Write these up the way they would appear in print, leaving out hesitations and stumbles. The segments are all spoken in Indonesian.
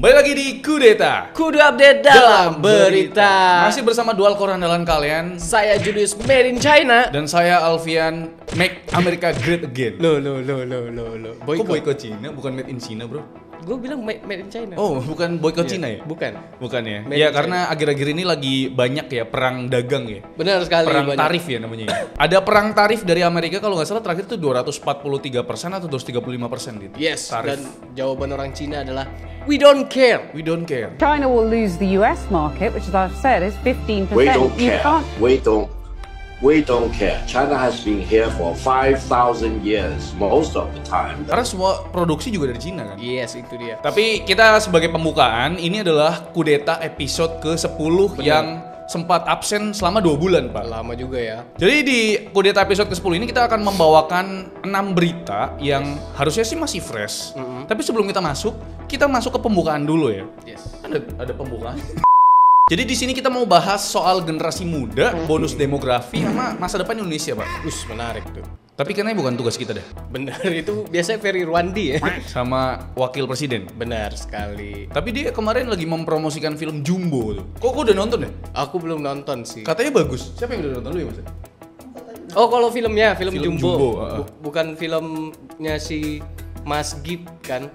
Balik lagi di Kudeta. Kudu update dalam berita. Masih bersama dual core andalan kalian. Saya Julius Made in China. Dan saya Alfian Make America Great Again. Lo. Kok boykot Cina? Bukan made in China, bro? Gue bilang made in China. Oh, bukan boykot Cina ya? Bukan ya? Made Ya in karena akhir-akhir ini lagi banyak ya perang dagang ya. Benar sekali. Perang banyak. tarif ya namanya. Ada perang tarif dari Amerika kalau nggak salah terakhir itu 243% atau 235% gitu. Yes. Tarif. Dan jawaban orang Cina adalah we don't care. We don't care. China will lose the US market, which, as I've said, is 15%. We don't You care. can't. We don't care. China has been here for 5,000 years, most of the time. Karena semua produksi juga dari Cina kan. Yes, itu dia. Tapi kita sebagai pembukaan, ini adalah Kudeta episode ke-10 yang sempat absen selama 2 bulan, Pak. Lama juga ya. Jadi di Kudeta episode ke-10 ini kita akan membawakan 6 berita yang harusnya sih masih fresh. Tapi sebelum kita masuk ke pembukaan dulu ya. Yes. Ada pembukaan. Jadi di sini kita mau bahas soal generasi muda, bonus demografi sama masa depan Indonesia, Pak. Menarik tuh. Tapi kayaknya bukan tugas kita deh. Benar, itu biasanya Ferry Rwandi ya. Sama wakil presiden. Benar sekali. Tapi dia kemarin lagi mempromosikan film Jumbo tuh. Kok udah nonton ya? Aku belum nonton sih. Katanya bagus. Siapa yang udah nonton lu ya, Mas? Oh, kalau filmnya, film Film Jumbo. Jumbo, Bukan filmnya si Mas Gib kan?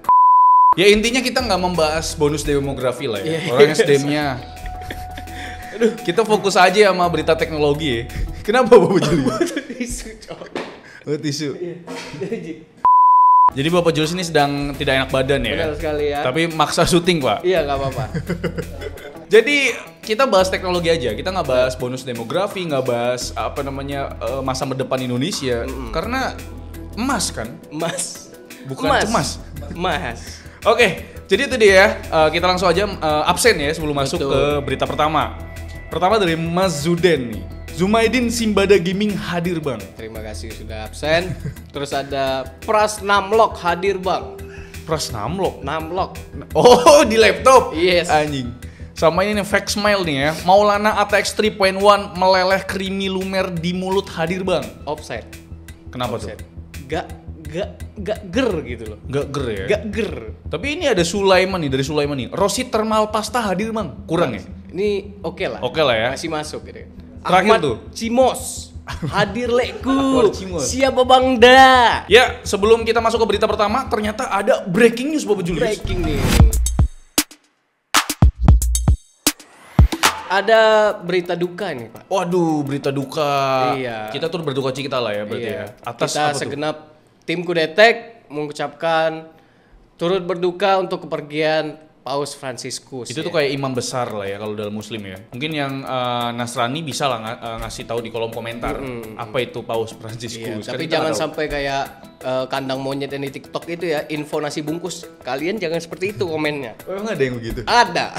Ya intinya kita nggak membahas bonus demografi lah ya. Iya. Orang SDM-nya. Aduh, kita fokus aja sama berita teknologi ya. Kenapa Bapak Juli? Tisu, cowok. Oh, tisu. Jadi Bapak Julius ini sedang tidak enak badan ya. Benar sekali ya. Tapi maksa syuting, Pak. Iya, nggak apa-apa. Jadi kita bahas teknologi aja. Kita nggak bahas bonus demografi, nggak bahas masa depan Indonesia. Karena emas kan, Mas. bukan cemas. Mas. Oke, jadi itu dia. Kita langsung aja absen ya sebelum masuk Betul. ke berita pertama. Pertama dari Mas Zuden nih. Zumaidin Simbada Gaming hadir, Bang. Terima kasih sudah absen. Terus ada Pras Namlock hadir, Bang. Pras Namlock. Namlock. Oh, di laptop. Yes. Anjing. Sama ini nih fake smile nih ya. Maulana ATX 3.1 meleleh krimi lumer di mulut hadir, Bang. Offset. Kenapa Offset. tuh? Gak ger gitu loh. Gak ger ya? Gak ger. Tapi ini ada Sulaiman nih, dari Sulaiman nih. Rosi Thermal Pasta hadir, Bang. Kurang ya? Ini oke lah. Oke lah ya. Masih masuk gitu. Terakhir Ahmad tuh. Cimos. Hadir lekku. Ahmad Cimos. Siapa Bang Da? Ya, sebelum kita masuk ke berita pertama, ternyata ada breaking news, Bapak Julius. Breaking nih. Ada berita duka nih, Pak. Waduh, berita duka. Iya. Kita tuh berduka cita lah ya berarti ya. Atas kita apa tuh? segenap tim Kudetek mengucapkan turut berduka untuk kepergian Paus Franciscus. Itu ya. tuh kayak imam besar lah ya kalau dalam muslim ya. Mungkin yang Nasrani bisa lah ngasih tahu di kolom komentar apa itu Paus Iya, Franciscus. Kan tapi kita jangan nggak tahu. sampai kayak kandang monyet yang di TikTok itu ya, info nasi bungkus. Kalian jangan seperti itu komennya. Oh, emang ada yang begitu? Ada.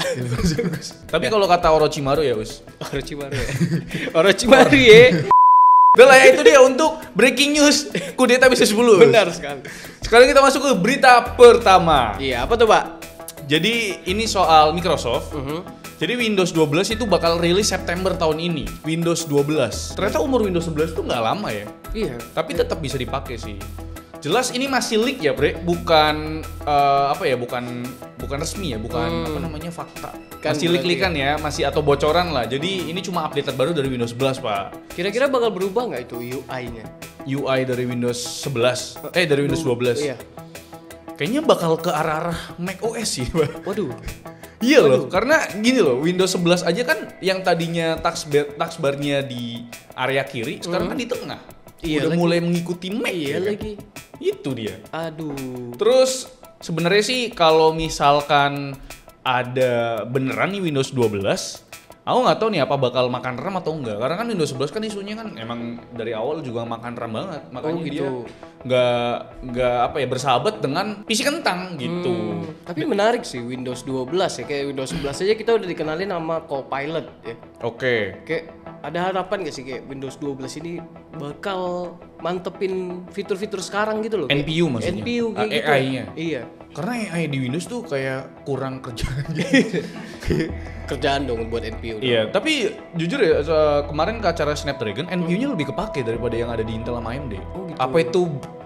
Tapi kalau kata Orochimaru ya, Us. Orochimaru ya. Orochimaru ya. Udah lah ya, itu dia untuk breaking news Kudeta bisa 10. Us. Benar sekali. Sekarang kita masuk ke berita pertama. Iya, apa tuh, Pak? Jadi ini soal Microsoft. Jadi Windows 12 itu bakal rilis September tahun ini. Windows 12. Ternyata umur Windows 11 itu nggak lama ya. Iya. Tapi tetap bisa dipakai sih. Jelas ini masih leak ya, Bre. Bukan bukan resmi ya, bukan fakta. Kan Masih berarti leak-leakan ya, masih atau bocoran lah. Jadi ini cuma update terbaru dari Windows 11, Pak. Kira-kira bakal berubah nggak itu UI-nya? UI dari Windows 11. Dari Windows 12. Iya. Kayaknya bakal ke arah-arah Mac OS sih, Pak. Waduh. Iya loh, karena gini loh, Windows 11 aja kan yang tadinya taskbar-nya di area kiri, sekarang kan di tengah. Iya Udah lagi. mulai mengikuti Mac. Iya ya kan? lagi. Itu dia. Aduh. Terus sebenarnya sih kalau misalkan ada beneran nih Windows 12, aku nggak tahu nih apa bakal makan RAM atau enggak. Karena kan Windows 11 kan isunya kan emang dari awal juga makan RAM banget. Makanya Oh, gitu. dia nggak bersahabat dengan PC kentang gitu. Tapi menarik sih Windows 12 ya. Kayak Windows 11 aja kita udah dikenalin sama Copilot ya. Oke. Kayak ada harapan gak sih kayak Windows 12 ini bakal mantepin fitur-fitur sekarang gitu loh. Kayak NPU maksudnya? NPU kayak gitu. AI-nya? Iya. Karena AI di Windows tuh kayak kurang kerjaan. kerjaan dong buat NPU. Iya, tapi jujur ya kemarin ke acara Snapdragon NPU-nya lebih kepake daripada yang ada di Intel sama AMD. Oh, gitu. Apa itu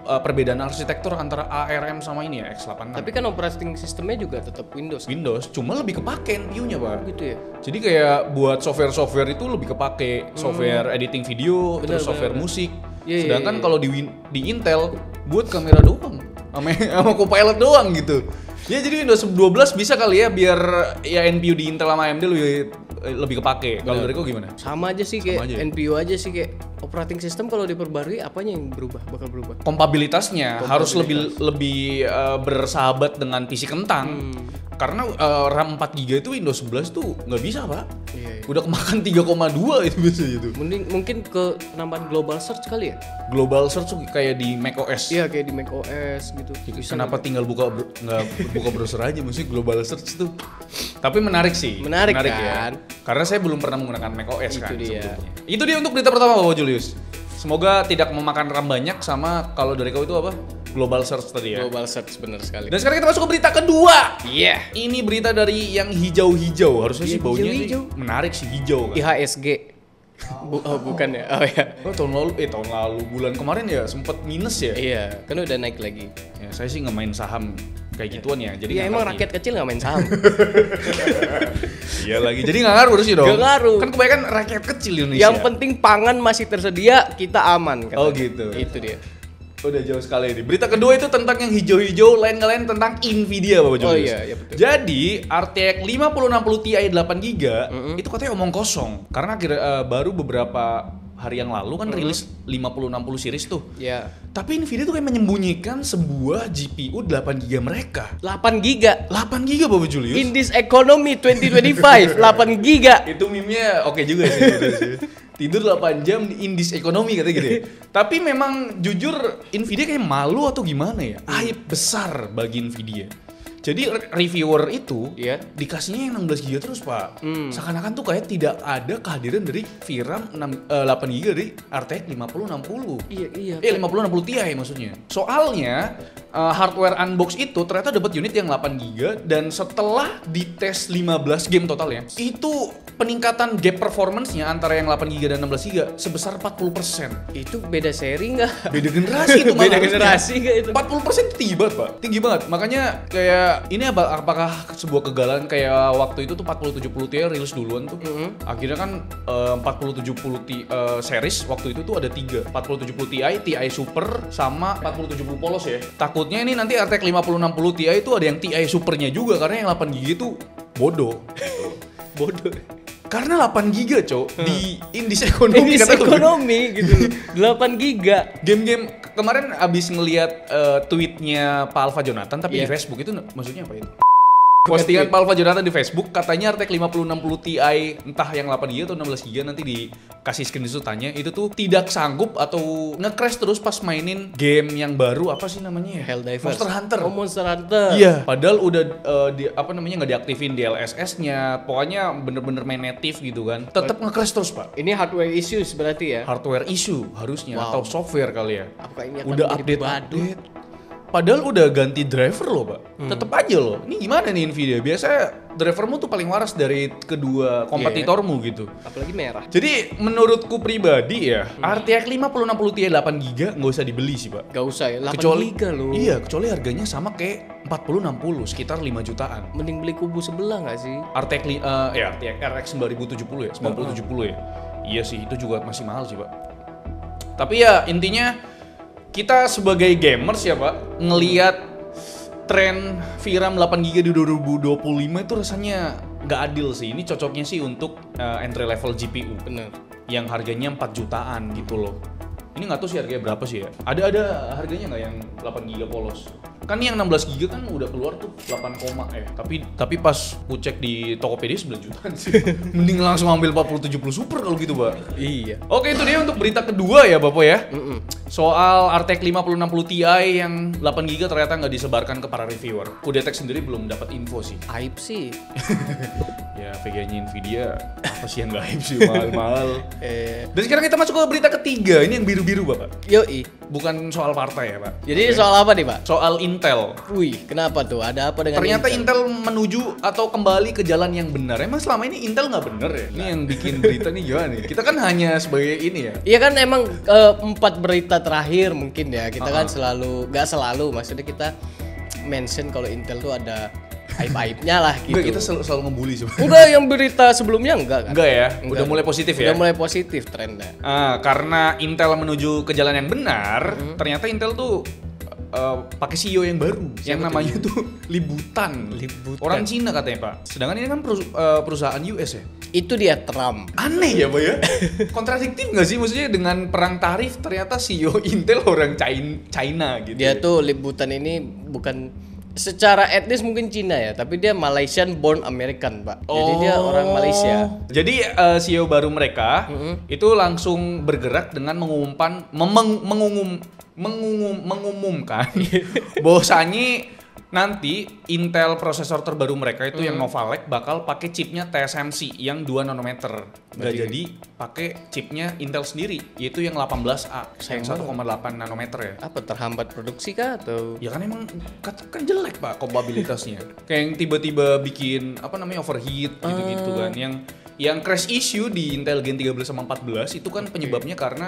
perbedaan arsitektur antara ARM sama ini ya X86? Tapi kan operating sistemnya juga tetap Windows. Windows, cuma lebih kepake NPU-nya, Pak. Gitu ya. Jadi kayak buat software-software itu lebih kepake, software editing video, Bener, terus software bener. musik. Iya, Sedangkan iya. kalau di Intel buat kamera doang, sama Copilot doang gitu. Ya jadi Windows 12 bisa kali ya biar ya NPU di Intel sama AMD lebih kepake. Kalau dari kau gimana? Sama aja sih kayak Sama aja. NPU aja sih kayak operating system kalau diperbarui apanya yang bakal berubah. Kompabilitasnya harus lebih bersahabat dengan PC kentang. Karena RAM 4 GB itu Windows 11 tuh nggak bisa, Pak. Iya, iya. Udah kemakan 3,2 itu biasanya itu. Mungkin ke nambahan global search kali ya? Global search tuh kayak di macOS. Iya kayak di macOS gitu. Bisa Kenapa nggak? tinggal nggak buka browser aja, maksudnya global search tuh. Tapi menarik sih. Menarik ya. kan? Karena saya belum pernah menggunakan macOS Itu kan dia. sebelumnya. Itu dia untuk berita pertama, Bapak Julius. Semoga tidak memakan RAM banyak sama kalau dari kau itu apa? Global search tadi ya. Global search bener sekali. Dan sekarang kita masuk ke berita kedua. Iya. Ini berita dari yang hijau-hijau. Harusnya sih Iya, baunya hijau-hijau. sih menarik sih hijau kan. IHSG. Bukan ya? Oh ya. Oh, tahun lalu bulan kemarin ya sempet minus ya. Iya, kan udah naik lagi. Ya, saya sih nggak main saham kayak gituan ya. Jadi Iya nggak emang ngerti. rakyat kecil nggak main saham. Iya lagi. Jadi nggak ngaruh sih dong. Nggak ngaruh. Kan kebanyakan rakyat kecil di Indonesia. Yang penting pangan masih tersedia, kita aman. Oh, gitu. Itu dia. Udah jauh sekali ini. Berita kedua itu tentang yang hijau-hijau, lain-lain tentang Nvidia, Bapak Julius. Oh, iya, iya, betul. Jadi RTX 5060 Ti 8GB itu katanya omong kosong karena baru beberapa hari yang lalu kan rilis 5060 series tuh. Ya. Tapi Nvidia tuh kayak menyembunyikan sebuah GPU 8GB mereka. 8 giga. 8GB, Bapak Julius. In this economy 2025, 8 giga. Itu meme-nya oke juga sih. Gitu sih. Tidur 8 jam di indis ekonomi katanya gitu ya. Tapi memang jujur Nvidia kayak malu atau gimana ya? Aib besar bagi Nvidia. Jadi reviewer itu Iya. dikasihnya yang 16 GB terus, Pak. Seakan-akan tuh kayak tidak ada kehadiran dari VRAM 8 GB dari RTX 5060. Iya. 5060 Ti maksudnya. Soalnya hardware unbox itu ternyata dapat unit yang 8 GB dan setelah dites 15 game totalnya, itu peningkatan gap performance-nya antara yang 8 GB dan 16 GB sebesar 40%. Itu beda seri nggak? Beda generasi itu Beda malah generasi nggak itu? 40% tinggi banget, Pak. Tinggi banget. Makanya kayak ini apakah sebuah kegagalan kayak waktu itu tuh 4070 Ti rilis duluan tuh. Akhirnya kan 4070 Ti series waktu itu tuh ada 3. 4070 Ti, Ti Super sama 4070 polos ya. Takutnya ini nanti RTX 5060 Ti itu ada yang Ti Supernya juga karena yang 8 GB itu bodoh. Bodoh. Karena 8 GB, Cok, di indis ekonomi Ini kata lu. ekonomi gitu. 8 giga. Game-game kemarin abis ngelihat tweetnya Pak Alfa Jonathan tapi di Iya. Facebook itu maksudnya apa itu? Postingan Pak Alfa Jonathan di Facebook katanya RTX 5060 Ti entah yang 8 GB atau 16 GB nanti dikasih screenshot tanya itu tuh tidak sanggup atau nge-crash terus pas mainin game yang baru apa sih namanya ya? Helldivers. Monster Hunter. Oh, Monster Hunter. Iya, padahal udah nggak diaktifin DLSS-nya, pokoknya bener-bener main native gitu kan. Tetap nge-crash terus, Pak. Ini hardware issues berarti ya. Hardware issue harusnya Wow. atau software kali ya. Apakah ini akan Udah menjadi update. Padahal udah ganti driver loh, Pak. Tetep aja loh. Ini gimana nih Nvidia? Biasanya drivermu tuh paling waras dari kedua kompetitormu gitu. Apalagi merah. Jadi menurutku pribadi ya, RTX 5060 Ti 8GB nggak usah dibeli sih, Pak. Gak usah ya, 8 Kecuali giga loh. Iya, kecuali harganya sama kayak 4060 sekitar 5 jutaan. Mending beli kubu sebelah gak sih? RTX RX 9070 ya, 9070 ya. Iya sih, itu juga masih mahal sih, Pak. Tapi ya intinya kita sebagai gamers ya, Pak, ngelihat tren VRAM 8GB di 2025 itu rasanya nggak adil sih. Ini cocoknya sih untuk entry level GPU Bener. yang harganya 4 jutaan gitu loh. Ini nggak tahu sih harganya berapa sih ya. Ada harganya nggak yang 8GB polos? Kan yang 16GB kan udah keluar tuh 8, ya. Tapi pas ku cek di Tokopedia 9 jutaan sih. Mending langsung ambil 4070 Super kalau gitu, Pak. Iya. Oke, itu dia untuk berita kedua ya, Bapak ya. Soal RTX 5060 Ti yang 8GB ternyata nggak disebarkan ke para reviewer. Kudetek sendiri belum dapat info sih. Aib sih. Ya, VGA-nya Nvidia apa sih yang nggak hype sih, mahal-mahal. Dan sekarang kita masuk ke berita ketiga. Ini yang biru-biru, Bapak. Yoi. bukan soal partai ya, Pak. Jadi soal apa nih, Pak? Soal Intel. Wih, kenapa tuh? Ada apa dengan Ternyata Intel menuju atau kembali ke jalan yang benar. Emang selama ini Intel nggak bener ya? Ini yang bikin berita nih gimana nih? Kita kan hanya sebagai ini ya. Iya kan emang 4 berita terakhir mungkin ya. Kita kan nggak selalu, maksudnya kita mention kalau Intel tuh ada aib-aibnya lah gitu. Enggak, kita selalu ngebully sebenarnya. Enggak, yang berita sebelumnya enggak kan? Enggak ya? Enggak. Udah mulai positif ya? Udah mulai positif trennya. Karena Intel menuju ke jalan yang benar, ternyata Intel tuh pakai CEO yang baru, yang namanya tuh Libutan. Orang Cina katanya, Pak. Sedangkan ini kan perusahaan US ya. Itu dia Trump. Aneh ya, Pak ya? Kontradiktif nggak sih? Maksudnya dengan perang tarif ternyata CEO Intel orang China gitu. Dia tuh Libutan ini bukan secara etnis mungkin Cina ya, tapi dia Malaysian born American, Pak. Jadi dia orang Malaysia. Jadi CEO baru mereka itu langsung bergerak dengan mengumumkan bahwasanya nanti Intel prosesor terbaru mereka itu yang Nova Lake bakal pakai chipnya TSMC yang 2 nanometer. Nggak jadi pakai chipnya Intel sendiri, yaitu yang 18A, yang 1,8 nanometer ya. Apa terhambat produksi kah atau? Ya kan emang kan jelek, Pak, kompatibilitasnya. Kayak yang tiba-tiba bikin overheat gitu-gitu kan. Yang crash issue di Intel Gen 13 sama 14 itu kan penyebabnya karena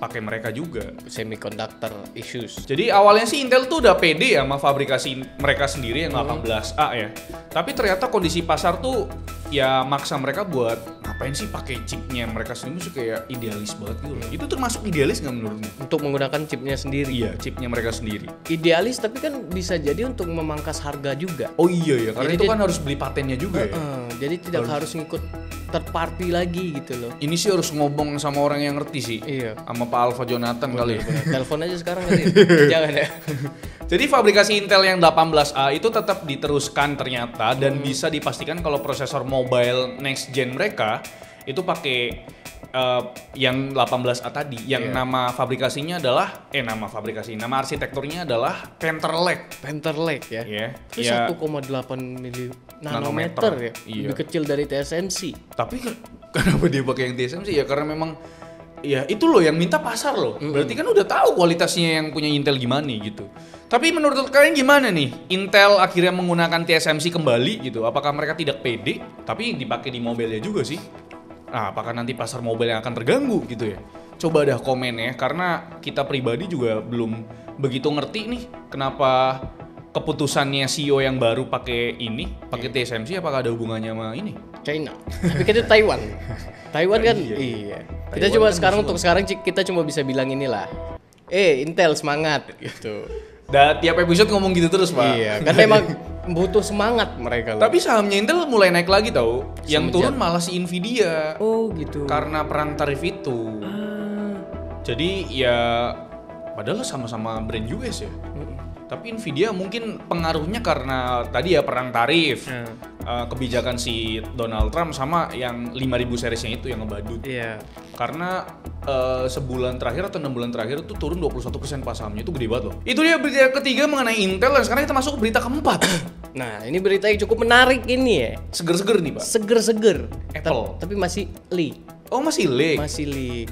pakai mereka juga. Semiconductor issues. Jadi awalnya sih Intel tuh udah pede ya sama fabrikasi mereka sendiri yang 18A ya. Tapi ternyata kondisi pasar tuh ya maksa mereka buat ngapain sih pakai chipnya mereka sendiri, tuh kayak idealis banget gitu loh. Itu termasuk idealis nggak menurutmu? Untuk menggunakan chipnya sendiri. Iya, chipnya mereka sendiri. Idealis tapi kan bisa jadi untuk memangkas harga juga. Oh iya ya, karena Jadi itu dia- kan harus beli patennya juga ya. Jadi tidak harus ngikut third party lagi gitu loh. Ini sih harus ngomong sama orang yang ngerti sih. Iya. Sama Pak Alfa Jonathan kali ya. Telepon aja sekarang kali. Jangan ya. Jadi fabrikasi Intel yang 18A itu tetap diteruskan ternyata dan bisa dipastikan kalau prosesor mobile next gen mereka itu pakai yang 18A tadi yang nama arsitekturnya adalah Panther Lake. Panther Lake ya. Iya. Itu Ya. 1,8 nanometer ya. Iya. Lebih kecil dari TSMC. Tapi kenapa dia pakai yang TSMC ya? Karena memang ya itu loh yang minta pasar loh. Berarti kan udah tahu kualitasnya yang punya Intel gimana gitu. Tapi menurut kalian gimana nih? Intel akhirnya menggunakan TSMC kembali gitu. Apakah mereka tidak pede? Tapi dipakai di mobilnya juga sih. Nah, apakah nanti pasar mobile yang akan terganggu gitu ya? Coba dah komen ya, karena kita pribadi juga belum begitu ngerti nih kenapa keputusannya CEO yang baru pakai TSMC, apakah ada hubungannya sama ini? China. Tapi kan itu Taiwan. Taiwan kan iya. Kita Taiwan cuma kan sekarang musuh. untuk sekarang kita cuma bisa bilang inilah. Intel semangat gitu. Dan tiap episode ngomong gitu terus, Pak. Iya, kan memang butuh semangat mereka loh. Tapi sahamnya Intel mulai naik lagi tau. Yang Semenjak- turun malah si Nvidia. Oh gitu. Karena perang tarif itu. Jadi ya padahal sama-sama brand US ya. Tapi Nvidia mungkin pengaruhnya karena tadi ya perang tarif. Kebijakan si Donald Trump sama yang 5000 seriesnya itu yang ngebadut. Iya. Karena sebulan terakhir atau 6 bulan terakhir itu turun 21% pas sahamnya, itu gede banget loh. Itu dia berita ketiga mengenai Intel dan sekarang kita masuk ke berita keempat. Nah, ini berita yang cukup menarik ini ya. Seger-seger nih, Pak. Seger-seger. Apple. Tapi masih leak. Oh, masih leak. Masih leak.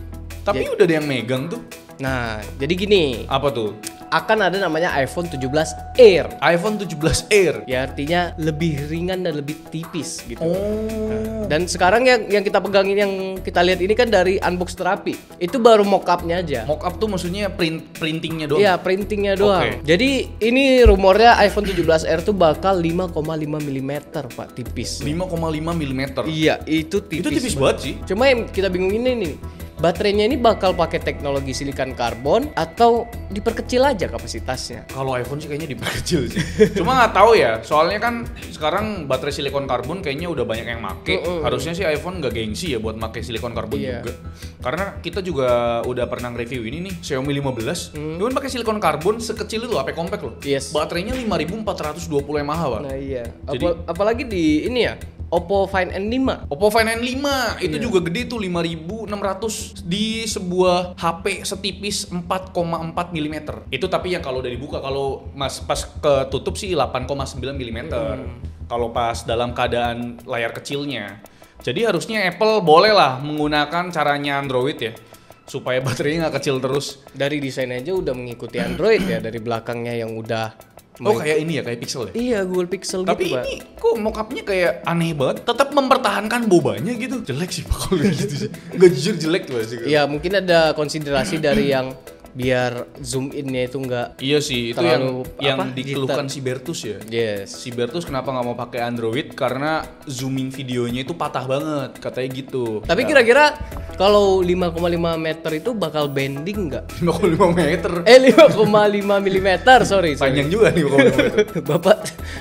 Tapi udah ada yang megang tuh. Nah, jadi gini, Apa tuh? akan ada namanya iPhone 17 Air. iPhone 17 Air. Ya artinya lebih ringan dan lebih tipis gitu. Oh. Dan sekarang yang kita pegangin, yang kita lihat ini kan dari Unbox Therapy. Itu baru mock-up-nya aja. Mock up tuh maksudnya printingnya doang. Iya, printingnya doang. Oke. Jadi ini rumornya iPhone 17 Air tuh bakal 5,5 mm, Pak, tipis. 5,5 mm. Iya, itu tipis. Itu tipis banget sih. Cuma yang kita bingung ini nih, baterainya ini bakal pakai teknologi silikon karbon atau diperkecil aja kapasitasnya? Kalau iPhone sih kayaknya diperkecil sih. Cuma nggak tahu ya. Soalnya kan sekarang baterai silikon karbon kayaknya udah banyak yang make. Harusnya sih iPhone nggak gengsi ya buat make silikon karbon Iya. juga. Karena kita juga udah pernah nge-review ini nih, Xiaomi 15. Dia kan pakai silikon karbon sekecil itu loh, HP compact loh. Yes. Baterainya 5420 mAh, Pak. Nah iya. Jadi- Apalagi di ini ya, Oppo Find N5. Oppo Find N5 itu juga gede tuh, 5600 di sebuah HP setipis 4,4 mm. Itu tapi yang kalau udah dibuka, kalau pas ketutup sih 8,9 mm. Kalau pas dalam keadaan layar kecilnya. Jadi harusnya Apple boleh lah menggunakan caranya Android ya. supaya baterainya nggak kecil terus. Dari desain aja udah mengikuti Android ya, dari belakangnya yang udah Oh kayak ini ya, kayak Pixel ya? Iya, Google Pixel Tapi gitu, Pak. ini kok mockupnya kayak aneh banget. Tetap mempertahankan bobanya gitu. Jelek sih Pak kalau gitu sih. Nggak jujur jelek tuh sih. Iya, mungkin ada konsiderasi dari yang biar zoom in-nya itu nggak Iya sih, itu terlalu, yang apa, dikeluhkan jitter. si Bertus ya. Yes. Si Bertus kenapa nggak mau pakai Android? Karena zooming videonya itu patah banget, katanya gitu. Tapi kira-kira kalau 5,5 meter itu bakal bending nggak? 5,5 meter. 5,5 milimeter, sorry. Panjang juga nih 5,5 meter. Bapak.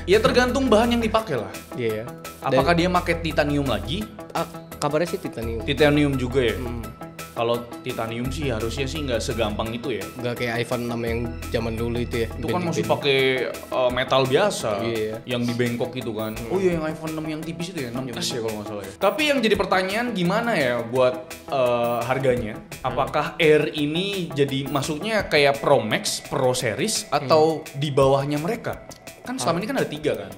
Ya tergantung bahan yang dipakai lah. Iya ya. Apakah dia pakai titanium lagi? Kabarnya sih titanium. Titanium juga ya. Kalau titanium sih harusnya sih nggak segampang itu ya. Nggak kayak iPhone 6 yang zaman dulu itu ya. Itu kan masih bending-bending. pakai metal biasa, Iya. yang di bengkok itu kan. Oh iya, yang iPhone 6 yang tipis itu ya, 6S ya kalau nggak salah ya. Tapi yang jadi pertanyaan gimana ya buat harganya? Apakah Air ini jadi masuknya kayak Pro Max, Pro Series atau di bawahnya mereka? Kan selama ini kan ada 3 kan.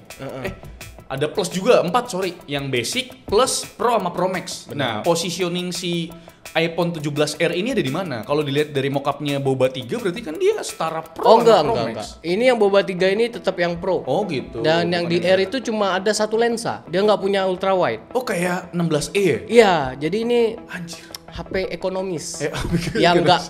Ada plus juga 4 sorry, yang basic, plus Pro sama Pro Max. Nah, positioning si iPhone 17R ini ada di mana? Kalau dilihat dari mockupnya Boba 3 berarti kan dia setara Pro Oh sama enggak, Pro enggak, Max. enggak. Ini yang Boba 3 ini tetap yang Pro. Oh gitu. Dan yang Bukan di Air itu cuma ada satu lensa. Dia nggak punya ultra wide. Oh kayak 16E ya? Iya, jadi ini Anjir. HP ekonomis. HP yang nggak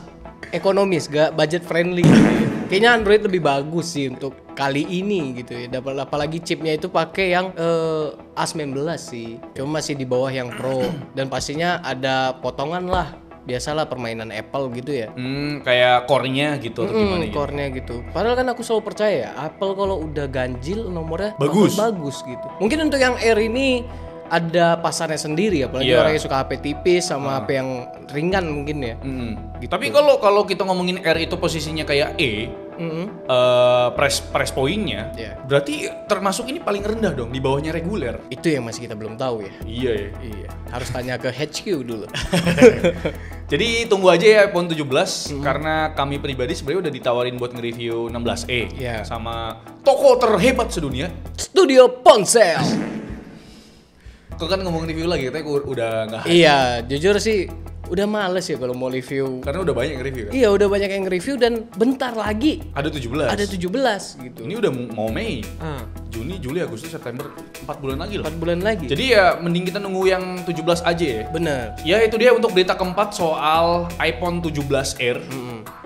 ekonomis, nggak budget friendly. Gitu ya. Kayaknya Android lebih bagus sih untuk kali ini gitu ya. Apalagi chipnya itu pakai yang A19 sih. Cuma masih di bawah yang Pro. Dan pastinya ada potongan lah. Biasalah permainan Apple gitu ya. Kayak core-nya gitu atau gimana gitu? Core-nya gitu. Padahal kan aku selalu percaya ya, Apple kalau udah ganjil nomornya Bagus. bakal bagus gitu. Mungkin untuk yang Air ini ada pasarnya sendiri, apalagi Iya. orang yang suka HP tipis sama HP yang ringan mungkin ya. Gitu. Tapi kalau kita ngomongin R itu posisinya kayak price point-nya, Iya. berarti termasuk ini paling rendah dong, di bawahnya reguler. Itu yang masih kita belum tahu ya. Iya ya. Iya, harus tanya ke HQ dulu. Jadi tunggu aja ya iPhone 17 karena kami pribadi sebenarnya udah ditawarin buat nge-review 16E Iya. sama toko terhebat sedunia. Studio Ponsel. Kau kan ngomong review lagi, katanya udah nggak hype. Iya, jujur sih udah males ya kalau mau review. Karena udah banyak yang review kan. Iya, udah banyak yang review dan bentar lagi Ada 17. ada 17 gitu. Ini udah mau Mei. Ah, Juni, Juli, Agustus, September, 4 bulan lagi loh. 4 bulan lagi. Jadi ya mending kita nunggu yang 17 aja ya. bener. Ya itu dia untuk berita keempat soal iPhone 17R.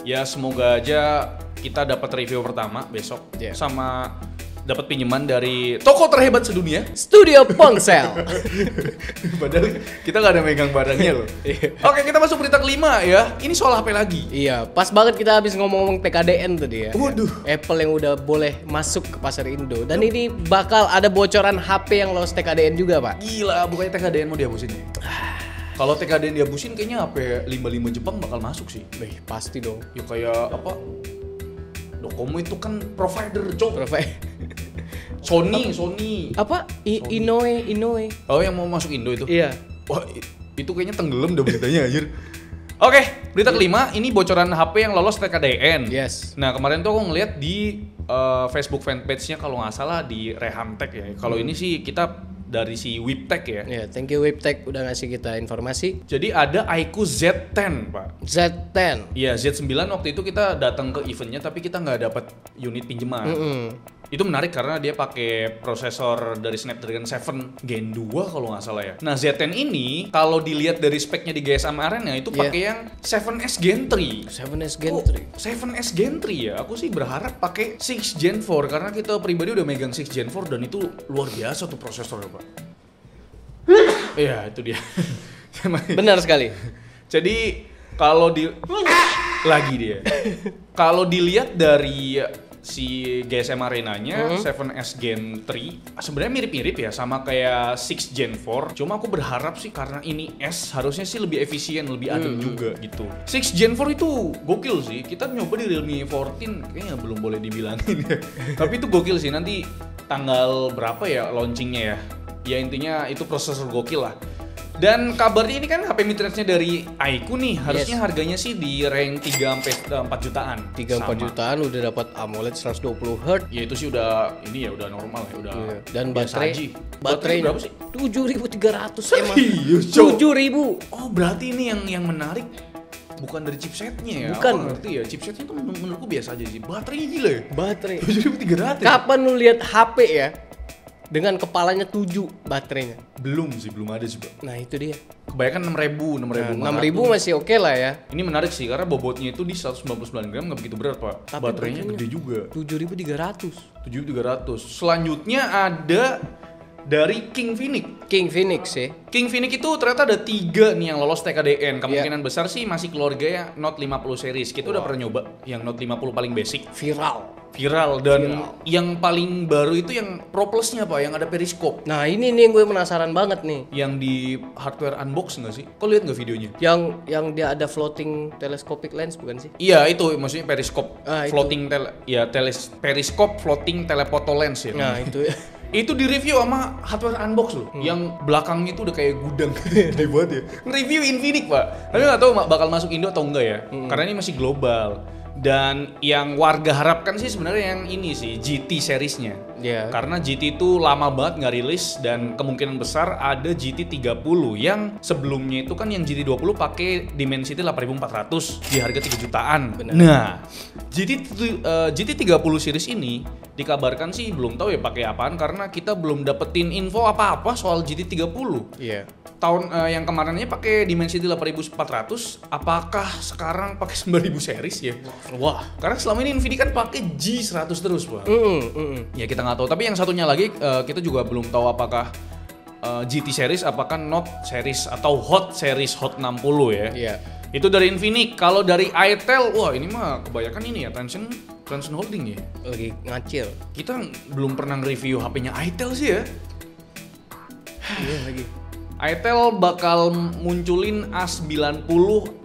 Ya semoga aja kita dapat review pertama besok Yeah. sama dapat pinjaman dari toko terhebat sedunia. Studio Ponsel. Padahal kita nggak ada megang barangnya loh. Oke, kita masuk berita kelima ya. Ini soal HP lagi. Iya, pas banget kita habis ngomong-ngomong TKDN tadi ya. Waduh. Apple yang udah boleh masuk ke pasar Indo. Dan ini bakal ada bocoran HP yang lolos TKDN juga, Pak. Gila, bukannya TKDN mau dihapusin ya? Kalau TKDN dihapusin kayaknya HP 55 Jepang bakal masuk sih. Pasti dong. Ya kayak apa? Docomo itu kan provider, Cok. Sony. Apa? Inoue. Oh, yang mau masuk Indo itu? Iya. Wah, itu kayaknya tenggelam dah beritanya anjir. Oke, berita kelima, ini bocoran HP yang lolos TKDN. Yes. Nah, kemarin tuh aku ngeliat di Facebook fanpage-nya kalau nggak salah di Rehamtech ya. Kalau ini sih kita dari si Wiptech ya. Ya, thank you Webtech udah ngasih kita informasi. Jadi ada iQOO Z10, Pak. Z10. Iya, Z9 waktu itu kita datang ke eventnya tapi kita nggak dapat unit pinjaman. Itu menarik karena dia pakai prosesor dari Snapdragon 7 Gen 2 kalau nggak salah ya. Nah, Z10 ini kalau dilihat dari speknya di GSM Arena itu pakai yang 7S Gen 3. 7S Gen Oh, 3. 7S Gen 3 ya. Aku sih berharap pakai 6 Gen 4 karena kita pribadi udah megang 6 Gen 4 dan itu luar biasa tuh prosesornya, Pak. Iya, itu dia. Benar sekali. Jadi kalau lagi dia. Kalau dilihat dari si GSM Arenanya 7S Gen 3 sebenarnya mirip-mirip ya sama kayak 6 Gen 4. Cuma aku berharap sih karena ini S harusnya sih lebih efisien, lebih adem juga gitu. 6 Gen 4 itu gokil sih. Kita nyoba di Realme 14 kayaknya belum boleh dibilangin ya. Tapi itu gokil sih. Nanti tanggal berapa ya launchingnya ya? Ya intinya itu prosesor gokil lah. Dan kabarnya ini kan HP mid-range-nya dari iQOO nih, harusnya harganya sih di rank 3-4 jutaan. 3-4 jutaan udah dapat AMOLED 120 Hz. Ya itu sih udah ini ya udah normal ya, udah. Dan biasa baterai aja. baterai berapa sih? 7.300 emang. Serius, Cok? 7.000. Oh, berarti ini yang menarik bukan dari chipsetnya ya. Bukan. Aku ngerti ya, chipsetnya tuh menurutku biasa aja sih. Baterainya gila ya. Baterai. 7.300. Kapan lu lihat HP ya dengan kepalanya 7 baterainya? Belum ada sih, Pak. Nah, itu dia. Kebanyakan 6.000. Nah, 6.000 masih oke lah ya. Ini menarik sih karena bobotnya itu di 199 gram nggak begitu berat, Pak. Tapi Baterainya gede juga. 7.300. 7.300. Selanjutnya ada dari King Phoenix. King Phoenix ya. King Phoenix itu ternyata ada 3 nih yang lolos TKDN. Kemungkinan besar sih masih keluarga ya Note 50 series. Kita udah pernah nyoba yang Note 50 paling basic. Viral dan yang paling baru itu yang Pro Plus-nya, Pak, yang ada periskop. Nah, ini nih yang gue penasaran banget nih. Yang di hardware unbox nggak sih? Kau lihat nggak videonya? Yang dia ada floating telescopic lens bukan sih? Iya, itu maksudnya periskop Ah, itu. floating periskop floating telephoto lens ya. Nah, itu ya. Itu di review sama hardware unbox loh, yang belakangnya itu udah kayak gudang gede banget ya. Nge-review Infinix, Pak. Tapi nggak tahu bakal masuk Indo atau enggak ya, karena ini masih global. Dan yang warga harapkan sih sebenarnya yang ini sih GT seriesnya. Iya. Karena GT itu lama banget nggak rilis dan kemungkinan besar ada GT 30 yang sebelumnya itu kan yang GT 20 pakai Dimensity 8400 di harga 3 jutaan. Benar. Nah, GT 30 series ini dikabarkan sih belum tahu ya pakai apaan karena kita belum dapetin info apa-apa soal GT 30. Iya. Tahun yang kemarinnya pakai Dimensity 8400, apakah sekarang pakai 9000 series ya? Wah. Karena selama ini Nvidia kan pakai G100 terus, Pak. Ya kita nggak tahu. Tapi yang satunya lagi kita juga belum tahu apakah GT series, apakah Note series atau Hot series Hot 60 ya. Iya. Itu dari Infinix. Kalau dari itel, wah ini mah kebanyakan ini ya Transcend Holding ya. Lagi ngacil. Kita belum pernah review HP-nya itel sih ya. Iya lagi. itel bakal munculin A90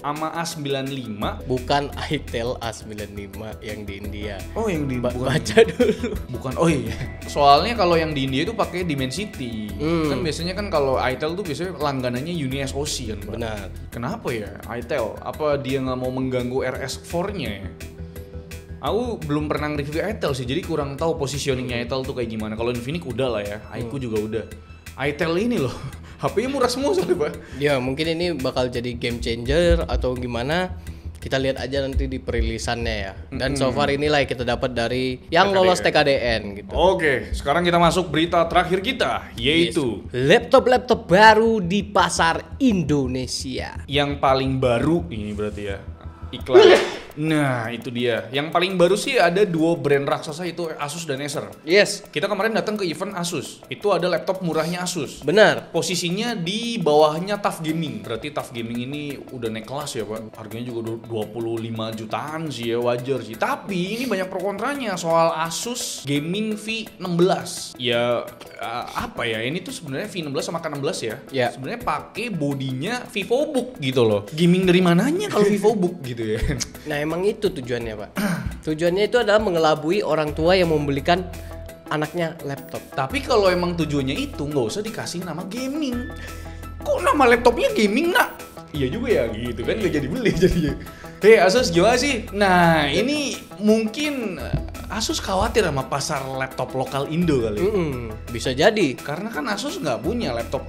sama A95. Bukan itel A95 yang di India. Oh, yang di bukan, Baca dulu. bukan. Oh iya. Soalnya kalau yang di India itu pakai Dimensity. Kan biasanya kan kalau itel tuh biasanya langganannya Uni SoC kan, Pak. Benar. Kenapa ya itel? Apa dia nggak mau mengganggu RS4-nya ya? Aku belum pernah review itel sih, jadi kurang tahu positioningnya itel tuh kayak gimana. Kalau Infinix udah lah ya, iQOO juga udah. itel ini loh, HP-nya murah semua soalnya, Pak. Ya mungkin ini bakal jadi game changer atau gimana. Kita lihat aja nanti di perilisannya ya. Dan so far inilah yang kita dapat dari yang lolos TKDN gitu. Oke, sekarang kita masuk berita terakhir kita, yaitu Laptop-laptop baru di pasar Indonesia. yang paling baru ini berarti ya. Iklan. Nah, itu dia. Yang paling baru sih ada 2 brand raksasa itu Asus dan Acer. Yes, Kita kemarin datang ke event Asus. Itu ada laptop murahnya Asus. benar. Posisinya di bawahnya TUF Gaming. Berarti TUF Gaming ini udah naik kelas ya, Pak. Harganya juga 25 jutaan sih ya, wajar sih. Tapi ini banyak pro kontranya soal Asus Gaming V16. Ya apa ya? Ini tuh sebenarnya V16 sama K16 ya. Ya. Sebenarnya pakai bodinya VivoBook gitu loh. Gaming dari mananya kalau VivoBook gitu ya. Nah emang itu tujuannya Pak. Tujuannya itu adalah mengelabui orang tua yang membelikan anaknya laptop. Tapi kalau emang tujuannya itu nggak usah dikasih nama gaming. Kok nama laptopnya gaming, Nak? Iya juga ya gitu kan, nggak jadi beli jadinya. Hei Asus gimana sih? Nah ini mungkin Asus khawatir sama pasar laptop lokal Indo kali. Bisa jadi. Karena kan Asus nggak punya laptop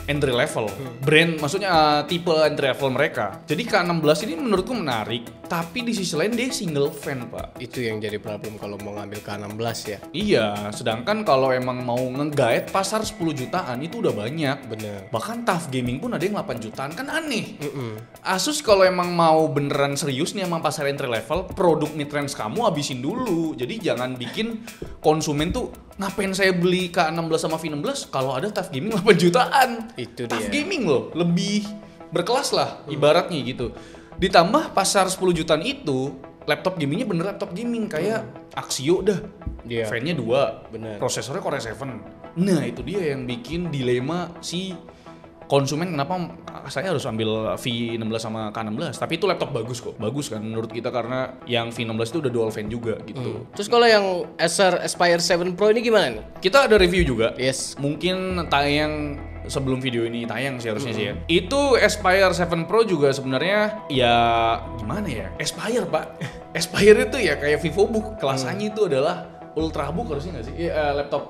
entry level, brand maksudnya tipe entry level mereka. Jadi K16 ini menurutku menarik, tapi di sisi lain dia single fan, Pak. Itu yang jadi problem kalau mau ngambil K16 ya. Iya, sedangkan kalau emang mau nge-guide pasar 10 jutaan itu udah banyak. Bener. Bahkan TUF Gaming pun ada yang 8 jutaan, kan aneh. Asus kalau emang mau beneran serius nih sama pasar entry level, produk mid-range kamu habisin dulu. Jadi jangan bikin konsumen tuh ngapain saya beli K16 sama V16 kalau ada TUF Gaming 8 jutaan. Itu TUF dia. Gaming loh, lebih berkelas lah ibaratnya gitu. Ditambah pasar 10 jutaan itu, laptop gamingnya bener laptop gaming kayak Axio dah. Iya. Fan-nya 2, Bener. prosesornya Core i7. Nah itu dia yang bikin dilema si konsumen kenapa saya harus ambil V16 sama K16. Tapi itu laptop bagus kok, bagus kan menurut kita karena yang V16 itu udah dual fan juga gitu. Terus kalau yang Acer Aspire 7 Pro ini gimana nih? Kita ada review juga. Yes. Mungkin tayang sebelum video ini tayang sih harusnya sih ya. Itu Aspire 7 Pro juga sebenarnya ya gimana ya? Aspire, Pak. Aspire itu ya kayak VivoBook, kelasannya itu adalah Ultrabook harusnya nggak sih? Laptop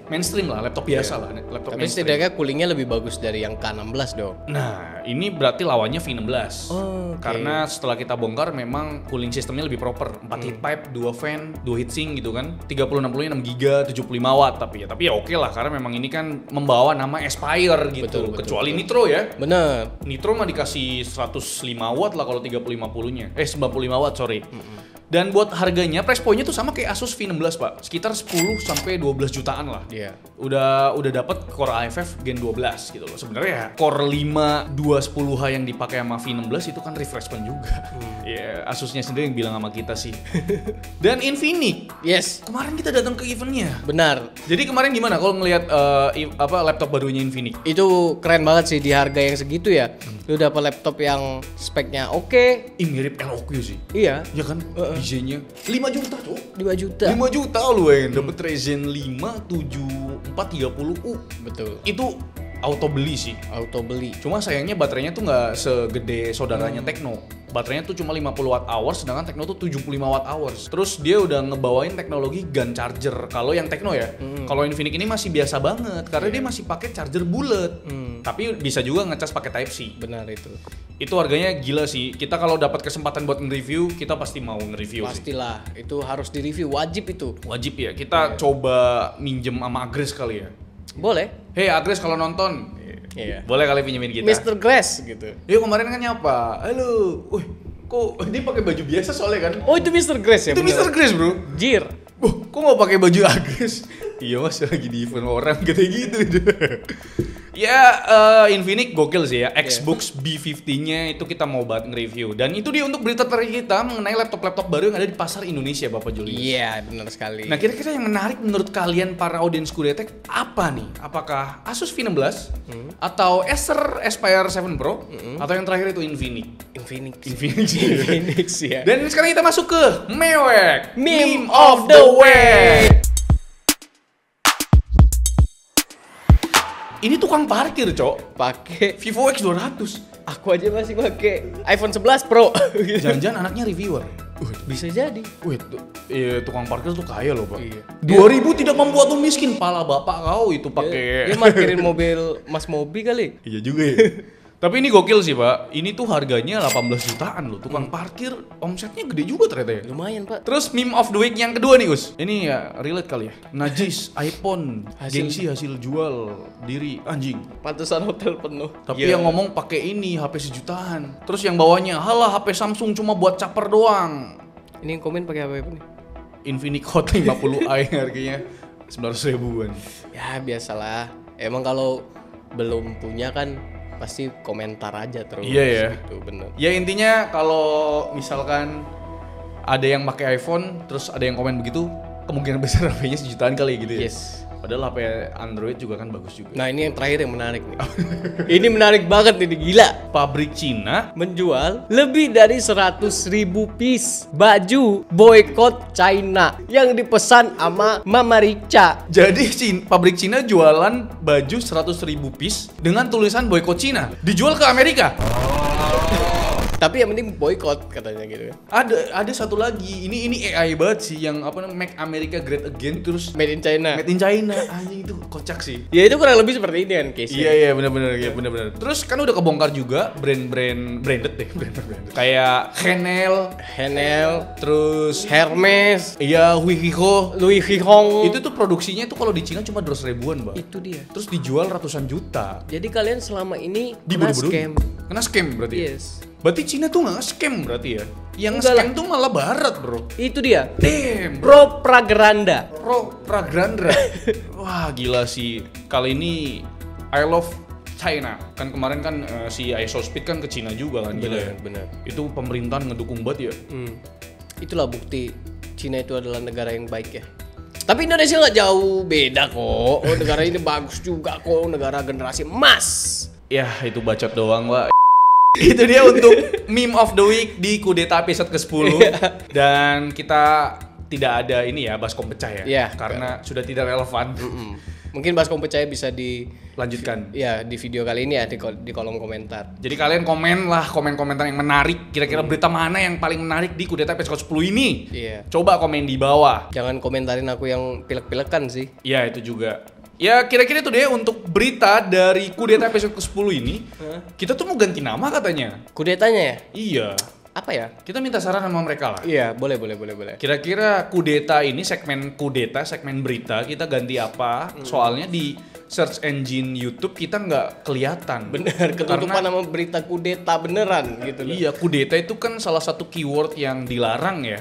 mainstream lah, laptop biasa lah, laptop Tapi mainstream. setidaknya coolingnya lebih bagus dari yang K16 dong. Nah, ini berarti lawannya V16. Oh, oke. Karena setelah kita bongkar memang cooling sistemnya lebih proper. 4 heat pipe, 2 fan, 2 heatsink gitu kan. 3060-nya 6 GB, 75 watt tapi ya oke lah karena memang ini kan membawa nama Aspire gitu. Betul, Kecuali Nitro ya. Bener. Nitro mah dikasih 105 watt lah kalau 3050-nya. 95 watt, sorry. Dan buat harganya, price point-nya tuh sama kayak Asus V16, Pak. Sekitar 10 sampai 12 jutaan lah. Iya. Udah dapat Core i5 Gen 12 gitu loh. Sebenarnya Core 5 210H yang dipakai sama V16 itu kan refreshment juga. Ya, Asusnya sendiri yang bilang sama kita sih. Dan Infinix. Yes, Kemarin kita datang ke eventnya. benar. Jadi kemarin gimana kalau ngelihat laptop barunya Infinix? Itu keren banget sih di harga yang segitu ya. Lu dapat laptop yang speknya oke. Mirip LOQ sih. Iya, Ya kan? Desainnya 5 juta, Cuk. 5 juta. 5 juta lu ya, dapet Ryzen 5 7430U. Betul. Itu auto beli sih. Auto beli. Cuma sayangnya baterainya tuh nggak segede saudaranya Tecno. Baterainya tuh cuma 50 watt hours, sedangkan Tecno tuh 75 watt hours. Terus dia udah ngebawain teknologi gun charger. Kalau yang Tecno ya, kalau Infinix ini masih biasa banget karena dia masih pakai charger bulat. Tapi bisa juga ngecas pakai Type C. Benar itu. Itu harganya gila sih. Kita kalau dapat kesempatan buat nge-review, kita pasti mau nge-review sih. Pastilah, itu harus di-review, wajib itu. Wajib ya. Kita coba minjem sama Agres kali ya. Boleh. Hei Agres kalau nonton, Iya. boleh kali pinjemin kita. Mr. Grass gitu. Yuk kemarin kan nyapa. Halo. Wih, kok dia pakai baju biasa soalnya kan? Oh, itu Mr. Grass ya? Itu bener? Mr. Grace, Bro. Jir. Kok nggak pakai baju Agres? Iya mas, lagi di event orang kayak gitu. Ya, Infinix gokil sih ya. Xbox B50-nya itu kita mau banget nge-review. Dan itu dia untuk berita terakhir kita mengenai laptop-laptop baru yang ada di pasar Indonesia, Bapak Julius. Iya, benar sekali. Nah, kira-kira yang menarik menurut kalian para audiens Kudetek apa nih? Apakah Asus V16 atau Acer Aspire 7 Pro atau yang terakhir itu Infinix? Infinix. Infinix. Infinix ya. Dan sekarang kita masuk ke Mewek, Meme of the Week. Ini tukang parkir, Cok. Pakai Vivo X200. aku aja masih pakai iPhone 11 Pro. Jangan-jangan anaknya reviewer. Bisa jadi. Wih, tukang parkir tuh kaya loh, Pak. Iya. 2000 tidak membuatmu miskin. Pala bapak kau itu pakai. Dia parkirin mobil Mas Mobi kali. Iya juga ya. Tapi ini gokil sih, Pak. Ini tuh harganya 18 jutaan loh. Tukang parkir omsetnya gede juga ternyata ya. Lumayan, Pak. Terus meme of the week yang kedua nih, Us. Ini ya relate kali ya. Najis, iPhone, Hasil- gengsi hasil jual diri anjing. Pantesan hotel penuh. Tapi Iya. yang ngomong pakai ini HP sejutaan. Terus yang bawahnya, halah HP Samsung cuma buat caper doang. Ini yang komen pakai apa nih? Infinix Hot 50i harganya 900 ribuan. Ya, biasalah. Emang kalau belum punya kan pasti komentar aja terus. Iya ya. Gitu, bener. Ya intinya kalau misalkan ada yang pakai iPhone terus ada yang komen begitu, kemungkinan besar HP-nya sejutaan kali gitu ya. Yes. Padahal HP Android juga kan bagus juga. Nah, ini yang terakhir yang menarik nih. Ini menarik banget nih, gila. Pabrik Cina Menjual lebih dari 100.000 piece baju boykot China yang dipesan sama Mama Rica. jadi pabrik Cina jualan baju 100.000 piece dengan tulisan boykot Cina. Dijual ke Amerika. Tapi yang penting boykot katanya gitu. Ada satu lagi. Ini AI banget sih yang apa namanya Make America Great Again terus Made in China. Made in China. Anjing itu kocak sih. Ya itu kurang lebih seperti ini kan case-nya. Iya benar. Terus kan udah kebongkar juga brand-brand branded deh, branded. Kayak Chanel, terus Hermes, iya Wihiho. Louis Vuitton. Itu tuh produksinya tuh kalau di Cina cuma 200 ribuan, Bang. Itu dia. Terus dijual ratusan juta. Jadi kalian selama ini kena Diburu-buru. scam. Kena scam berarti. Yes. Berarti Cina tuh nggak scam berarti ya? Yang Enggak scam tuh malah barat, Bro. Itu dia. Damn, Pro Pragranda. Pro Pragrandra. Wah, gila sih. Kali ini I love China. Kan kemarin kan si ISOSpeed kan ke Cina juga kan. Gila ya. Benar. Itu pemerintahan ngedukung banget ya. Itulah bukti Cina itu adalah negara yang baik ya. Tapi Indonesia nggak jauh beda kok. Oh, negara ini bagus juga kok. Negara generasi emas. Ya, itu bacot doang, Wak. Itu dia untuk meme of the week di Kudeta episode ke-10. Dan kita tidak ada ini ya, baskom pecah ya. Iya. Karena sudah tidak relevan. Mungkin Baskom Percaya bisa Lanjutkan. ya di video kali ini ya di kolom komentar. Jadi kalian komen lah, komentar yang menarik. Kira-kira berita mana yang paling menarik di Kudeta episode 10 ini? Iya. Coba komen di bawah. Jangan komentarin aku yang pilek-pilekan sih. Ya itu juga. Ya kira-kira itu deh untuk berita dari Kudeta episode ke-10 ini. Kita tuh mau ganti nama katanya. Kudetanya ya? Iya. Apa ya? Kita minta saran sama mereka lah. Iya, boleh. Kira-kira Kudeta ini segmen Kudeta, segmen berita kita ganti apa? Soalnya di search engine YouTube kita nggak kelihatan. Bener, ketutupan nama berita kudeta beneran gitu loh. Iya, kudeta itu kan salah satu keyword yang dilarang ya.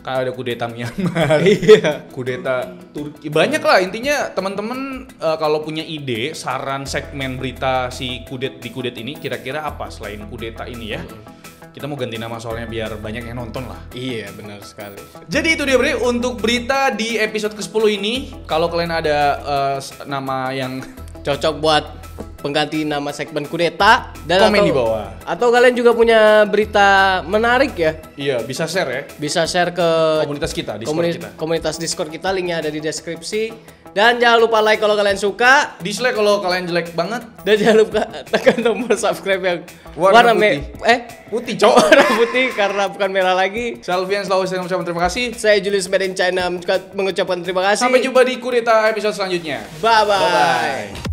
Kan ada kudeta Myanmar, Iya. kudeta Turki, banyak lah intinya. Teman-teman kalau punya ide, saran segmen berita si di kudet ini kira-kira apa selain kudeta ini ya? Kita mau ganti nama soalnya biar banyak yang nonton lah. Iya, benar sekali. Jadi itu dia Bre, untuk berita di episode ke-10 ini. Kalau kalian ada nama yang Cocok buat pengganti nama segmen kudeta dan komen di bawah. Atau kalian juga punya berita menarik ya? Iya, bisa share ya. Bisa share ke Komunitas kita, Discord kita. komunitas Discord kita, linknya ada di deskripsi. Dan jangan lupa like kalau kalian suka. Dislike kalau kalian jelek banget. Dan jangan lupa tekan tombol subscribe yang Warna putih, cowok. warna putih karena bukan merah lagi. Salvian selalu saya mengucapkan terima kasih. Saya Julius Made in China mengucapkan terima kasih. Sampai jumpa di Kudeta episode selanjutnya. Bye-bye. Bye-bye.